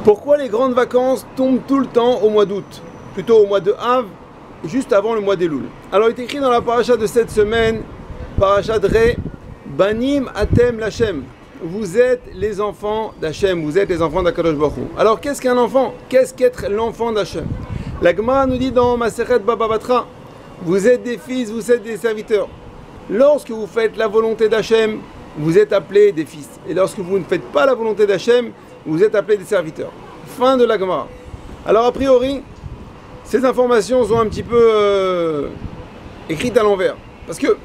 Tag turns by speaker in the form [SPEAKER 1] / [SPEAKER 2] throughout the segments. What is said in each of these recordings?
[SPEAKER 1] Pourquoi les grandes vacances tombent tout le temps au mois d'août? Plutôt au mois de Av, juste avant le mois d'Elul. Alors il est écrit dans la paracha de cette semaine, paracha de Ré, Banim Atem Lachem. Vous êtes les enfants d'Hachem, vous êtes les enfants d'Akadosh Baruch Hu. Alors qu'est-ce qu'un enfant? Qu'est-ce qu'être l'enfant d'Hachem? La Gemara nous dit dans Masechet Baba Batra, vous êtes des fils, vous êtes des serviteurs. Lorsque vous faites la volonté d'Hachem, vous êtes appelés des fils. Et lorsque vous ne faites pas la volonté d'Hachem, vous êtes appelés des serviteurs. Fin de la Gemara. Alors a priori, ces informations sont un petit peu écrites à l'envers. Parce que,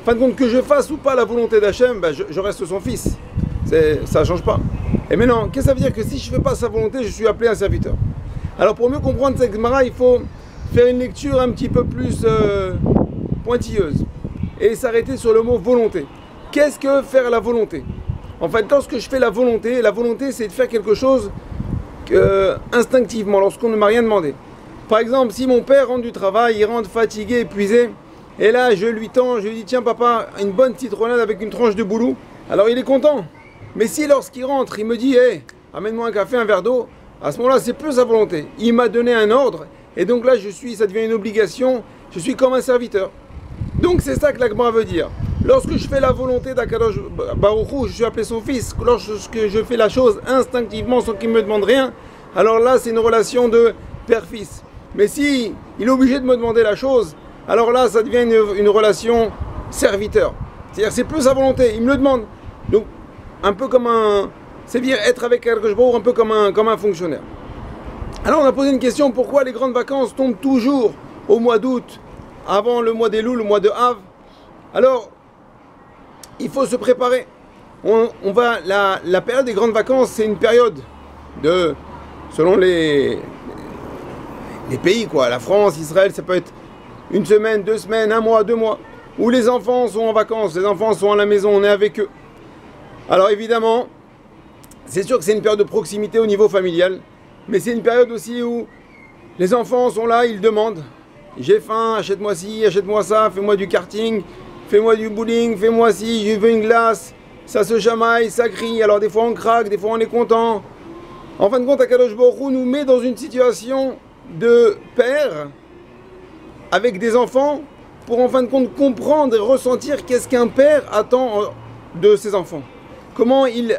[SPEAKER 1] fin de compte, que je fasse ou pas la volonté d'Hachem, je reste son fils. Ça ne change pas. Et maintenant, qu'est-ce que ça veut dire? Que si je ne fais pas sa volonté, je suis appelé un serviteur. Alors pour mieux comprendre cette Gemara, il faut faire une lecture un petit peu plus pointilleuse. Et s'arrêter sur le mot volonté. Qu'est-ce que faire la volonté? En fait, lorsque je fais la volonté c'est de faire quelque chose instinctivement, lorsqu'on ne m'a rien demandé. Par exemple, si mon père rentre du travail, il rentre fatigué, épuisé, et là je lui tends, je lui dis tiens papa, une bonne citronnade avec une tranche de boulot, alors il est content. Mais si lorsqu'il rentre, il me dit hey, amène-moi un café, un verre d'eau, à ce moment-là c'est plus sa volonté. Il m'a donné un ordre, et donc là ça devient une obligation, je suis comme un serviteur. Donc c'est ça que la Gemara veut dire. Lorsque je fais la volonté d'Akadosh Baruch Hu, je suis appelé son fils. Lorsque je fais la chose instinctivement sans qu'il me demande rien, alors là c'est une relation de père-fils. Mais si il est obligé de me demander la chose, alors là ça devient une relation serviteur. C'est-à-dire c'est plus sa volonté, il me le demande. Donc un peu comme c'est dire être avec Akadosh Baruch Hu, un peu comme un fonctionnaire. Alors on a posé une question, pourquoi les grandes vacances tombent toujours au mois d'août, avant le mois d'Elul, le mois de Av? Alors il faut se préparer. La période des grandes vacances, c'est une période selon les pays, quoi. La France, Israël, ça peut être une semaine, 2 semaines, 1 mois, 2 mois, où les enfants sont en vacances, les enfants sont à la maison, on est avec eux. Alors évidemment, c'est sûr que c'est une période de proximité au niveau familial, mais c'est une période aussi où les enfants sont là, ils demandent. J'ai faim, achète-moi ci, achète-moi ça, fais-moi du karting, fais-moi du bowling, fais-moi ci, je veux une glace. Ça se chamaille, ça crie, alors des fois on craque, des fois on est content. En fin de compte, Akadosh Baruch Hu nous met dans une situation de père avec des enfants pour en fin de compte comprendre et ressentir qu'est-ce qu'un père attend de ses enfants. Comment il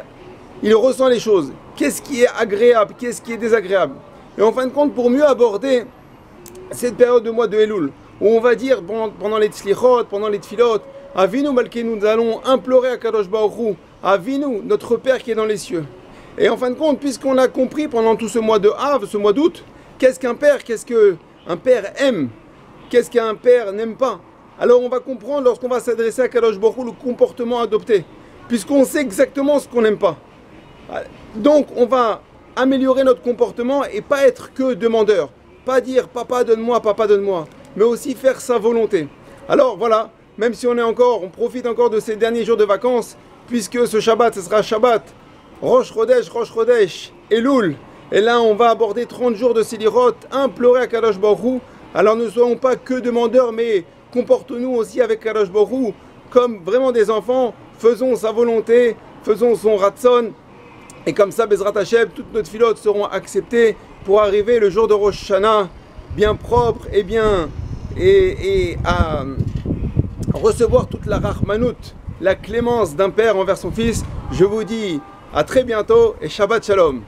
[SPEAKER 1] ressent les choses, qu'est-ce qui est agréable, qu'est-ce qui est désagréable. Et en fin de compte, pour mieux aborder cette période de mois de Elul, où on va dire pendant les tzlichot, pendant les tfilot, Avinu Malkeinu, nous allons implorer à Kadosh Baruch Hu, Avinu, notre Père qui est dans les cieux. Et en fin de compte, puisqu'on a compris pendant tout ce mois de Av, ce mois d'août, qu'est-ce qu'un père, qu'est-ce qu'un père aime, qu'est-ce qu'un père n'aime pas. Alors on va comprendre lorsqu'on va s'adresser à Kadosh Baruch Hu le comportement adopté, puisqu'on sait exactement ce qu'on n'aime pas. Donc on va améliorer notre comportement et pas être que demandeur. Pas dire papa donne-moi, mais aussi faire sa volonté. Alors voilà, même si on profite encore de ces derniers jours de vacances, puisque ce Shabbat, ce sera Shabbat, Rosh Chodesh, Elul, et là on va aborder 30 jours de Silirot, implorer à Kadosh Baruch Hu. Alors ne soyons pas que demandeurs, mais comportons-nous aussi avec Kadosh Baruch Hu comme vraiment des enfants, faisons sa volonté, faisons son Ratzon, et comme ça, Bezrat Hashem, toutes nos filotes seront acceptées pour arriver le jour de Rosh Hashanah bien propre et bien et à recevoir toute la Rachmanout, la clémence d'un père envers son fils. Je vous dis à très bientôt et Shabbat Shalom.